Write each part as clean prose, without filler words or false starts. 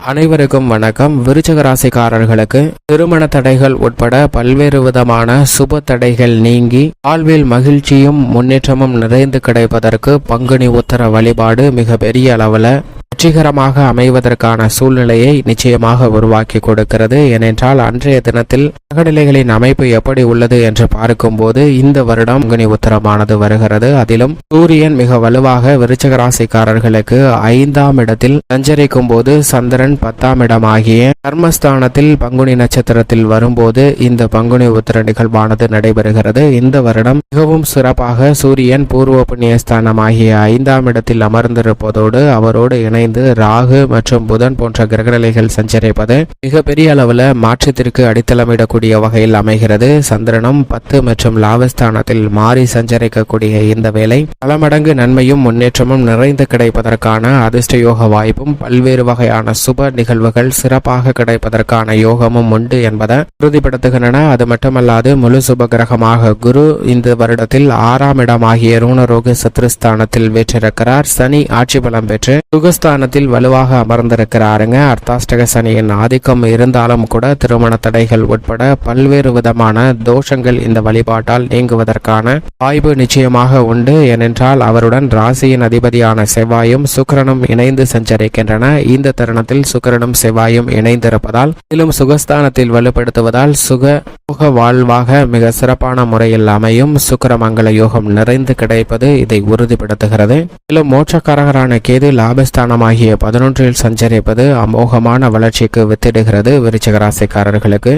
அனைவருக்கும் வணக்கம். விருச்சிக ராசிக்காரர்களுக்கு திருமண தடைகள் உட்பட பல்வேறு விதமான சுப தடைகள் நீங்கி வாழ்வில் மகிழ்ச்சியும் முன்னேற்றமும் நிறைந்து கிடைப்பதற்கு பங்குனி உத்தர வழிபாடு மிக பெரிய அளவில் வெற்றிகரமாக அமைவதற்கான சூழ்நிலையை நிச்சயமாக உருவாக்கி கொடுக்கிறது. ஏனென்றால் அன்றைய தினத்தில் கிரகநிலைகளின் அமைப்பு எப்படி உள்ளது என்று பார்க்கும்போது இந்த வருடம் பங்குனி உத்தரமானது வருகிறது. அதிலும் சூரியன் மிக வலுவாக விருச்சிக ராசிக்காரர்களுக்கு 5ஆம் இடத்தில் சஞ்சரிக்கும் போது சந்திரன் 10ஆம் இடமாகிய கர்மஸ்தானத்தில் பங்குனி நட்சத்திரத்தில் வரும்போது இந்த பங்குனி உத்தர நிகழ்வானது நடைபெறுகிறது. இந்த வருடம் மிகவும் சிறப்பாக சூரியன் பூர்வ புண்ணியஸ்தானமாகிய 5ஆம் இடத்தில் அமர்ந்திருப்பதோடு அவரோடு இணைந்து ராகு மற்றும் புதன் போன்ற கிரகநிலைகள் சஞ்சரிப்பது மிகப்பெரிய அளவில் மாற்றத்திற்கு அடித்தளமிடக்கூடிய வகையில் அமைகிறது. சந்திரனும் 10 மற்றும் லாபஸ்தானத்தில் மாறி சஞ்சரிக்கக்கூடிய இந்த வேளை பல மடங்கு நன்மையும் முன்னேற்றமும் நிறைந்து கிடைப்பதற்கான அதிர்ஷ்ட யோக வாய்ப்பும் பல்வேறு வகையான சுப நிகழ்வுகள் சிறப்பாக கிடைப்பதற்கான யோகமும் உண்டு என்பதை உறுதிப்படுத்துகின்றன. அது மட்டுமல்லாது முழு சுப கிரகமாக குரு இந்த வருடத்தில் 6ஆம் இடமாகிய ருணரோக சத்ருஸ்தானத்தில் வீற்றிருக்கிறார். சனி ஆட்சி பலம் பெற்று சுகஸ்தானத்தில் வலுவாக அமர்ந்திருக்கிறாருங்க. அர்த்தாஷ்டக சனியின் ஆதிக்கம் இருந்தாலும் கூட திருமண தடைகள் உட்பட பல்வேறு விதமான தோஷங்கள் இந்த வழிபாட்டால் நீங்குவதற்கான வாய்ப்பு நிச்சயமாக உண்டு. ஏனென்றால் அவருடன் ராசியின் அதிபதியான செவ்வாயும் சுக்கிரனும் இணைந்து சஞ்சரிக்கின்றன. இந்த தருணத்தில் சுக்கிரனும் செவ்வாயும் இணைந்திருப்பதால் இதிலும் சுகஸ்தானத்தில் வலுப்படுத்துவதால் சுக வாழ்வாக மிக சிறப்பான முறையில் அமையும். சுக்கிரமங்கல யோகம் நிறைந்து கிடைப்பது இதை உறுதிப்படுத்துகிறது. மேலும் மோட்சக்காரகரான கேது லாபஸ்தானமாகிய 11இல் சஞ்சரிப்பது அமோகமான வளர்ச்சிக்கு வித்திடுகிறது. விருச்சிக ராசிக்காரர்களுக்கு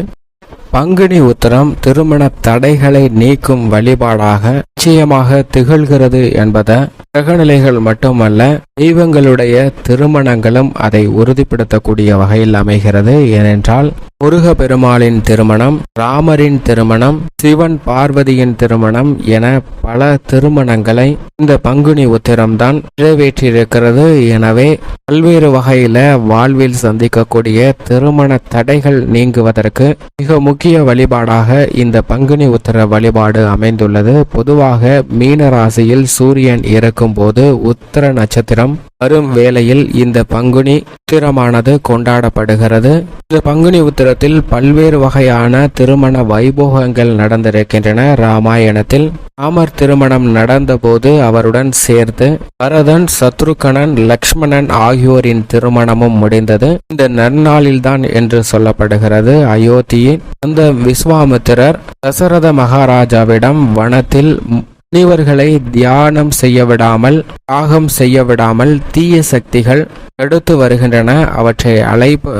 பங்குனி உத்தரம் திருமண தடைகளை நீக்கும் வழிபாடாக நிச்சயமாக திகழ்கிறது என்பதை கிரகநிலைகள் மட்டுமல்ல தெய்வங்களுடைய திருமணங்களும் அதை உறுதிப்படுத்தக்கூடிய வகையில் அமைகிறது. ஏனென்றால் முருக பெருமாளின் திருமணம், ராமரின் திருமணம், சிவன் பார்வதியின் திருமணம் என பல திருமணங்களை இந்த பங்குனி உத்திரம்தான் நிறைவேற்றியிருக்கிறது. எனவே பல்வேறு வகையில வாழ்வில் சந்திக்கக்கூடிய திருமண தடைகள் நீங்குவதற்கு மிக முக்கிய வழிபாடாக இந்த பங்குனி உத்திர வழிபாடு அமைந்துள்ளது. பொதுவாக மீன ராசியில் சூரியன் இருக்கும் போது உத்திர நட்சத்திரம் வரும் வேளையில் இந்த பங்குனி உத்திரமானது கொண்டாடப்படுகிறது. இந்த பங்குனி உத்திரத்தில் பல்வேறு வகையான திருமண வைபோகங்கள் நடந்திருக்கின்றன. ராமாயணத்தில் ராமர் திருமணம் நடந்த போது அவருடன் சேர்த்து பரதன், சத்ருகனன், லக்ஷ்மணன் ஆகியோரின் திருமணமும் முடிந்தது இந்த நன்னாளில்தான் என்று சொல்லப்படுகிறது. அயோத்தியின் அந்த விஸ்வாமித்திரர் தசரத மகாராஜாவிடம் வனத்தில் முனிவர்களை தியானம் செய்ய விடாமல், யாகம் செய்ய விடாமல் தீய சக்திகள் தடுத்து வருகின்றன. அவற்றை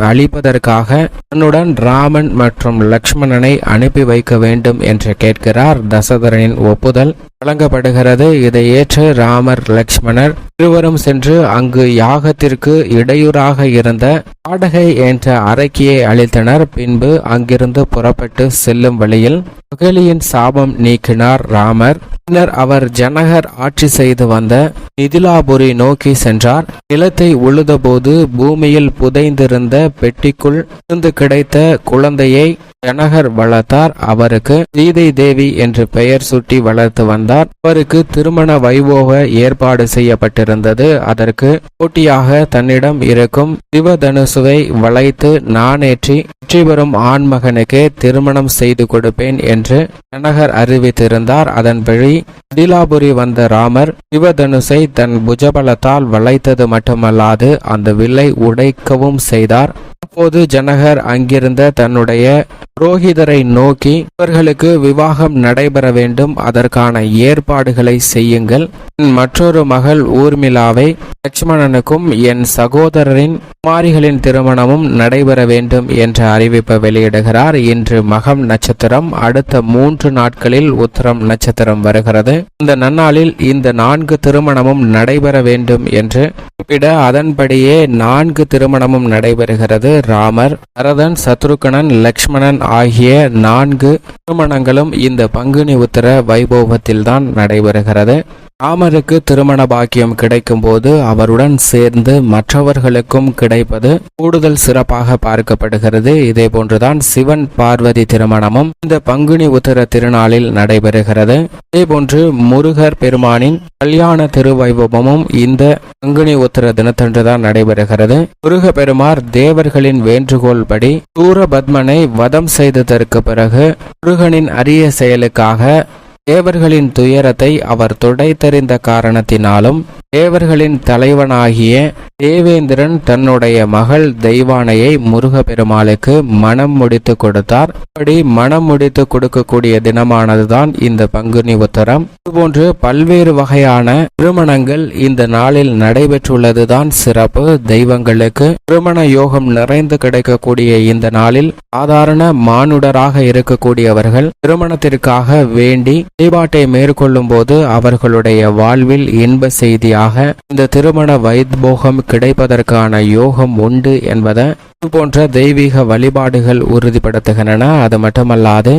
அழிப்பதற்காக தன்னுடன் ராமன் மற்றும் லக்ஷ்மணனை அனுப்பி வைக்க வேண்டும் என்று கேட்கிறார். தசரதனின் ஒப்புதல் வழங்கப்படுகிறது. இதை ஏற்று ராமர், லக்ஷ்மணர் இருவரும் சென்று அங்கு யாகத்திற்கு இடையூறாக இருந்த பாடகை என்ற அரக்கியை அழித்தனர். பின்பு அங்கிருந்து புறப்பட்டு செல்லும் வழியில் அகலியின் சாபம் நீக்கினார் ராமர். பின்னர் அவர் ஜனகர் ஆட்சி செய்து வந்த மிதிலாபுரி நோக்கி சென்றார். நிலத்தை உழுதபோது பூமியில் புதைந்திருந்த பெட்டிக்குள் இருந்து கிடைத்த குழந்தையை ஜனகர் வளர்த்தார். அவருக்கு சீதை தேவி என்று பெயர் சூட்டி வளர்த்து வந்தார். அவருக்கு திருமண வைபோக ஏற்பாடு செய்யப்பட்டிருந்தது. அதற்கு போட்டியாக தன்னிடம் இருக்கும் சிவதனுசுவை வளைத்து நானேற்றி வெற்றி பெறும் ஆண்மகனுக்கு திருமணம் செய்து கொடுப்பேன் என்று ஜனகர் அறிவித்திருந்தார். அதன்படி மிதிலாபுரி வந்த ராமர் சிவதனுசை தன் புஜபலத்தால் வளைத்தது மட்டுமல்லாது அந்த வில்லை உடைக்கவும் செய்தார். அப்போது ஜனகர் அங்கிருந்த தன்னுடைய புரோகிதரை நோக்கி, இவர்களுக்கு விவாகம் நடைபெற வேண்டும், அதற்கான ஏற்பாடுகளை செய்யுங்கள். மற்றொரு மகள் ஊர்மிளாவை லட்சுமணனுக்கும் என் சகோதரரின் குமாரிகளின் திருமணமும் நடைபெற வேண்டும் என்ற அறிவிப்பை வெளியிடுகிறார். இன்று மகம் நட்சத்திரம், அடுத்த 3 நாட்களில் உத்திரம் நட்சத்திரம் வருகிறது. இந்த நன்னாளில் இந்த 4 திருமணமும் நடைபெற வேண்டும் என்று குறிப்பிட அதன்படியே 4 திருமணமும் நடைபெறுகிறது. ராமர், பரதன், சத்ருகனன், லக்ஷ்மணன் ஆகிய 4 திருமணங்களும் இந்த பங்குனி உத்திர வைபோகத்தில் தான் நடைபெறுகிறது. ராமருக்கு திருமண பாக்கியம் கிடைக்கும் போது அவருடன் சேர்ந்து மற்றவர்களுக்கும் கிடைப்பது கூடுதல் சிறப்பாக பார்க்கப்படுகிறது. இதே போன்றுதான் சிவன் பார்வதி திருமணமும் இந்த பங்குனி உத்தர திருநாளில் நடைபெறுகிறது. இதேபோன்று முருகர் பெருமானின் கல்யாண திருவைபவமும் இந்த பங்குனி உத்தர தினத்தன்றுதான் நடைபெறுகிறது. முருக பெருமார் தேவர்களின் வேண்டுகோள் படி சூரபத்மனை வதம் செய்ததற்கு பிறகு முருகனின் அரிய செயலுக்காக தேவர்களின் துயரத்தை அவர் துடைத்தெறிந்த காரணத்தினாலும் தேவர்களின் தலைவனாகிய தேவேந்திரன் தன்னுடைய மகள் தெய்வானையை முருக பெருமாளுக்கு மனம் முடித்து கொடுத்தார். அப்படி மனம் முடித்து கொடுக்கக்கூடிய தினமானதுதான் இந்த பங்குனி உத்தரம். இதுபோன்று பல்வேறு வகையான திருமணங்கள் இந்த நாளில் நடைபெற்றுள்ளதுதான் சிறப்பு. தெய்வங்களுக்கு திருமண யோகம் நிறைந்து கிடைக்கக்கூடிய இந்த நாளில் சாதாரண மானுடராக இருக்கக்கூடியவர்கள் திருமணத்திற்காக வேண்டி வழிபாட்டை மேற்கொள்ளும் போது அவர்களுடைய வாழ்வில் இன்ப செய்தியாக இந்த திருமண வைபோகம் கிடைப்பதற்கான யோகம் உண்டு என்பதை இதுபோன்ற தெய்வீக வழிபாடுகள் உறுதிப்படுத்துகின்றன. அது மட்டுமல்லாது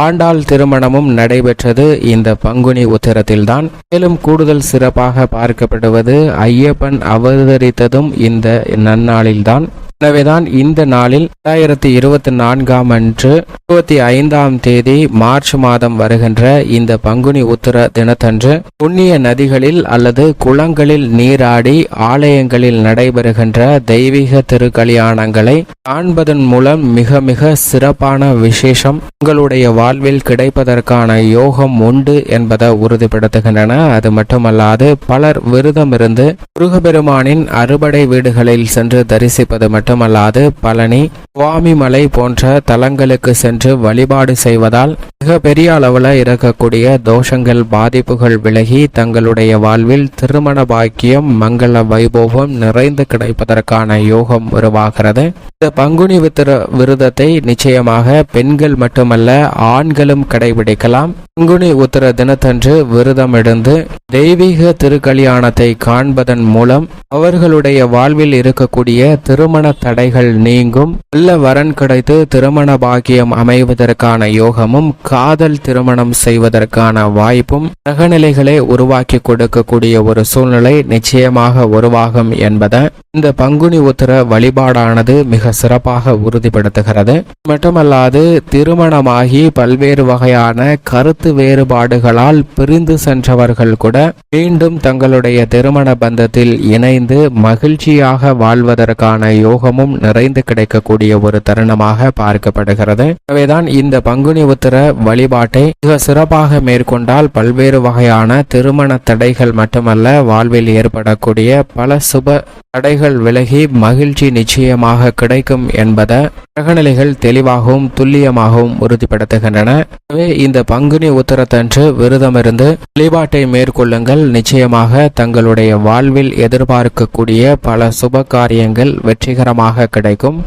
ஆண்டாள் திருமணமும் நடைபெற்றது இந்த பங்குனி உத்திரத்தில்தான். மேலும் கூடுதல் சிறப்பாக பார்க்கப்படுவது ஐயப்பன் அவதரித்ததும் இந்த நன்னாளில்தான். எனவேதான் இந்த நாளில் 2024 அன்று 25ஆம் தேதி மார்ச் மாதம் வருகின்ற இந்த பங்குனி உத்திர தினத்தன்று புண்ணிய நதிகளில் அல்லது குளங்களில் நீராடி ஆலயங்களில் நடைபெறுகின்ற தெய்வீக திருக்கல்யாணங்களை காண்பதன் மூலம் மிக மிக சிறப்பான விசேஷம் உங்களுடைய வாழ்வில் கிடைப்பதற்கான யோகம் உண்டு என்பதை உறுதிப்படுத்துகின்றன. அது மட்டுமல்லாது பலர் விரதம் இருந்து முருகப்பெருமானின் அறுபடை வீடுகளில் சென்று தரிசிப்பது மட்டுமல்லாது பழனி, சுவாமிமலை போன்ற தலங்களுக்கு சென்று வழிபாடு செய்வதால் மிக பெரிய அளவில் இருக்கக்கூடிய தோஷங்கள் பாதிப்புகள் விலகி தங்களுடைய வாழ்வில் திருமண பாக்கியம் மங்கள வைபோகம் நிறைந்து கிடைப்பதற்கான யோகம் உருவாகிறது. இந்த பங்குனி உத்திர விரதத்தை நிச்சயமாக பெண்கள் மட்டுமல்ல ஆண்களும் கடைபிடிக்கலாம். பங்குனி உத்திர தினத்தன்று விரதம் எடுத்து தெய்வீக திருக்கல்யாணத்தை காண்பதன் மூலம் அவர்களுடைய வாழ்வில் இருக்கக்கூடிய திருமண தடைகள் நீங்கும், நல்ல வரன் கிடைத்து திருமண பாக்கியம் அமைவதற்கான யோகமும் காதல் திருமணம் செய்வதற்கான வாய்ப்பும் கிரகநிலைகளை உருவாக்கி கொடுக்கக்கூடிய ஒரு சூழ்நிலை நிச்சயமாக உருவாகும் என்பதை இந்த பங்குனி உத்திர வழிபாடானது மிக சிறப்பாக உறுதிப்படுத்துகிறது. மட்டுமல்லாது திருமணமாகி பல்வேறு வகையான கருத்து வேறுபாடுகளால் பிரிந்து சென்றவர்கள் கூட மீண்டும் தங்களுடைய திருமண பந்தத்தில் இணைந்து மகிழ்ச்சியாக வாழ்வதற்கான யோகமும் நிறைந்து கிடைக்கக்கூடிய ஒரு தருணமாக பார்க்கப்படுகிறது. எனவேதான் இந்த பங்குனி உத்திர வழிபாட்டை மிக சிறப்பாக மேற்கொண்டால் பல்வேறு வகையான திருமண தடைகள் மட்டுமல்ல வாழ்வில் ஏற்படக்கூடிய பல சுப தடைகள் விலகி மகிழ்ச்சி நிச்சயமாக கிடைக்கும் என்பதை கிரகநிலைகள் தெளிவாகவும் துல்லியமாகவும் உறுதிப்படுத்துகின்றன. எனவே இந்த பங்குனி உத்திரத்தன்று விரதமிருந்து வழிபாட்டை மேற்கொள்ளுங்கள். நிச்சயமாக தங்களுடைய வாழ்வில் எதிர்பார்க்கக்கூடிய பல சுப காரியங்கள் வெற்றிகரமாக கிடைக்கும்.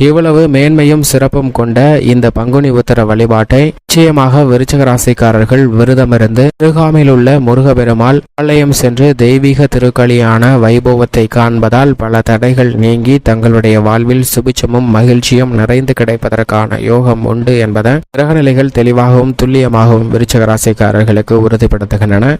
இவ்வளவு மேன்மையும் சிறப்பும் கொண்ட இந்த பங்குனி உத்திர வழிபாட்டை நிச்சயமாக விருச்சிக ராசிக்காரர்கள் விரதமிருந்து அருகாமையில் உள்ள முருகப்பெருமாள் ஆலயம் சென்று தெய்வீக திருக்கல்யாண வைபவத்தை காண்பதால் பல தடைகள் நீங்கி தங்களுடைய வாழ்வில் சுபிச்சமும் மகிழ்ச்சியும் நிறைந்து கிடைப்பதற்கான யோகம் உண்டு என்பதை கிரகநிலைகள் தெளிவாகவும் துல்லியமாகவும் விருச்சிக ராசிக்காரர்களுக்கு உறுதிப்படுத்துகின்றன.